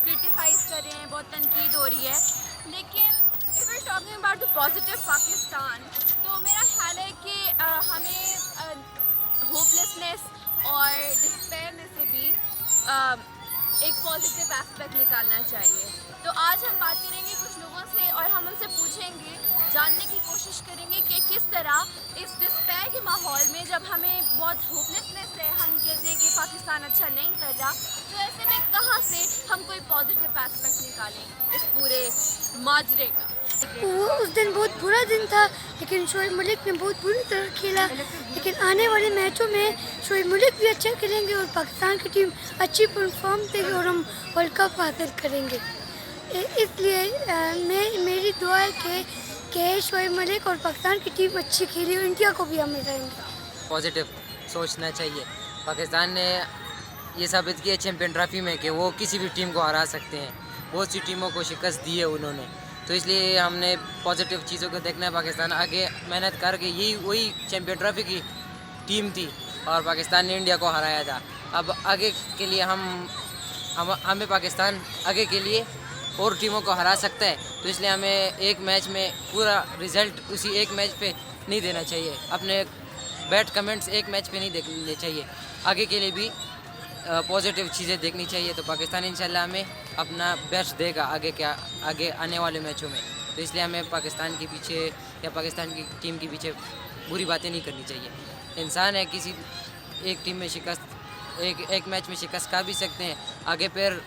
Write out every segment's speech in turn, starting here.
Criticise कर रहे हैं, बहुत तनकीद हो रही है। लेकिन if we talking about the positive Pakistan, तो मेरा ख्याल है कि हमें होपलेसनेस और डिस्पेयर में से भी एक पॉजिटिव एस्पेक्ट निकालना चाहिए। तो आज हम बात करेंगे कुछ लोगों से और हम उनसे पूछेंगे, जानने की कोशिश करेंगे कि किस तरह इस डिस्पेयर के माहौल में जब हमें बहुत होपलेसनेस है, हम कहते हैं कि पाकिस्तान अच्छा नहीं कर रहा, तो ऐसे में कहाँ से हम कोई पॉजिटिव एस्पेक्ट निकालें इस पूरे माजरे का। वो उस दिन बहुत बुरा दिन था, लेकिन शोएब मलिक ने बहुत बुरी तरह खेला। लेकिन आने वाले मैचों में शोएब मलिक भी अच्छा खेलेंगे और पाकिस्तान की टीम अच्छी परफॉर्म देगी और हम वर्ल्ड कप हासिल करेंगे। इसलिए मेरी दुआ है कि शोएब मलिक और पाकिस्तान की टीम अच्छी खेली और इंडिया को भी हम मिलाएंगे। पॉजिटिव सोचना चाहिए। पाकिस्तान ने ये साबित किया चैम्पियन ट्रॉफी में कि वो किसी भी टीम को हरा सकते हैं। बहुत सी टीमों को शिकस्त दी है उन्होंने, तो इसलिए हमने पॉजिटिव चीज़ों को देखना है। पाकिस्तान आगे मेहनत करके यही वही चैम्पियन ट्रॉफी की टीम थी और पाकिस्तान ने इंडिया को हराया था। अब आगे के लिए हमें पाकिस्तान आगे के लिए और टीमों को हरा सकता है, तो इसलिए हमें एक मैच में पूरा रिज़ल्ट उसी एक मैच पे नहीं देना चाहिए। अपने बैड कमेंट्स एक मैच पे नहीं देखने चाहिए। आगे के लिए भी पॉजिटिव चीज़ें देखनी चाहिए। तो पाकिस्तान इंशाल्लाह हमें अपना बेस्ट देगा आगे आने वाले मैचों में। तो इसलिए हमें पाकिस्तान के पीछे या पाकिस्तान की टीम के पीछे बुरी बातें नहीं करनी चाहिए। इंसान है, किसी एक टीम में एक मैच में शिकस्त खा भी सकते हैं, आगे फिर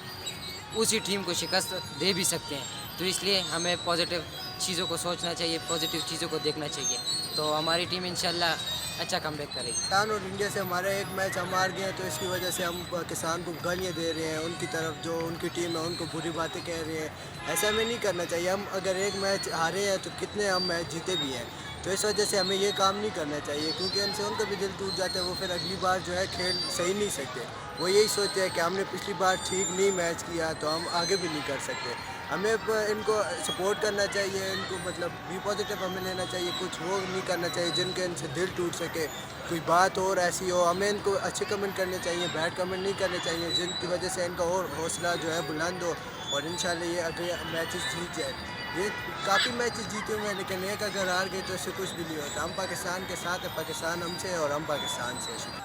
उसी टीम को शिकस्त दे भी सकते हैं। तो इसलिए हमें पॉजिटिव चीज़ों को सोचना चाहिए, पॉजिटिव चीज़ों को देखना चाहिए। तो हमारी टीम इंशाल्लाह अच्छा कमबैक करेगी। पाकिस्तान और इंडिया से हमारा एक मैच हम हार गए, तो इसकी वजह से हम पाकिस्तान को गालियाँ दे रहे हैं, उनकी तरफ जो उनकी टीम है उनको बुरी बातें कह रहे हैं। ऐसा हमें नहीं करना चाहिए। हम अगर एक मैच हारे हैं तो कितने हम मैच जीते भी हैं, तो इस वजह से हमें ये काम नहीं करना चाहिए, क्योंकि उनसे उनका भी दिल टूट जाता है। वो फिर अगली बार जो है खेल सही नहीं सकते। वो यही सोचते हैं कि हमने पिछली बार ठीक नहीं मैच किया तो हम आगे भी नहीं कर सकते। हमें इनको सपोर्ट करना चाहिए, इनको मतलब बी पॉजिटिव हमें लेना चाहिए। कुछ वो नहीं करना चाहिए जिनके इनसे दिल टूट सके, कोई बात और ऐसी हो। हमें इनको अच्छे कमेंट करने चाहिए, बैड कमेंट नहीं करने चाहिए, जिनकी वजह से इनका और हौसला जो है बुलंद हो और इंशाल्लाह ये अगले मैचेस जीत जाए। ये काफ़ी मैचेस जीते हुए हैं, लेकिन एक अगर हार गए तो इससे कुछ भी नहीं होता। हम पाकिस्तान के साथ हैं, पाकिस्तान हमसे है और हम पाकिस्तान से।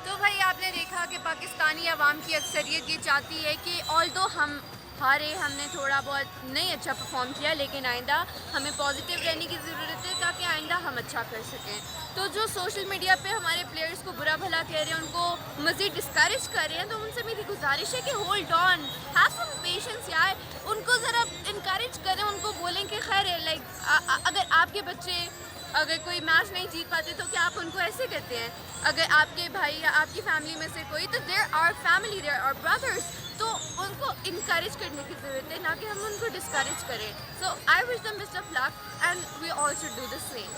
तो भाई आपने देखा कि पाकिस्तानी अवाम की अक्सरियत ये चाहती है कि ऑल्दो हम हारे, हमने थोड़ा बहुत नहीं अच्छा परफॉर्म किया, लेकिन आइंदा हमें पॉजिटिव रहने की ज़रूरत है ताकि आइंदा हम अच्छा कर सकें। तो जो सोशल मीडिया पे हमारे प्लेयर्स को बुरा भला कह रहे हैं, उनको मज़ीद डिस्करेज कर रहे हैं, तो उनसे मेरी गुजारिश है कि hold on, have some patience यार। उनको ज़रा इनकरेज करें, उनको बोलें कि खैर है, लाइक अगर आपके बच्चे अगर कोई मैच नहीं जीत पाते तो क्या आप उनको ऐसे कहते हैं? अगर आपके भाई या आपकी फैमिली में से कोई, तो there are family, there are brothers, तो उनको इनकरेज करने की ज़रूरत है, ना कि हम उनको डिस्करेज करें। So I wish them best of luck and we all should do the same.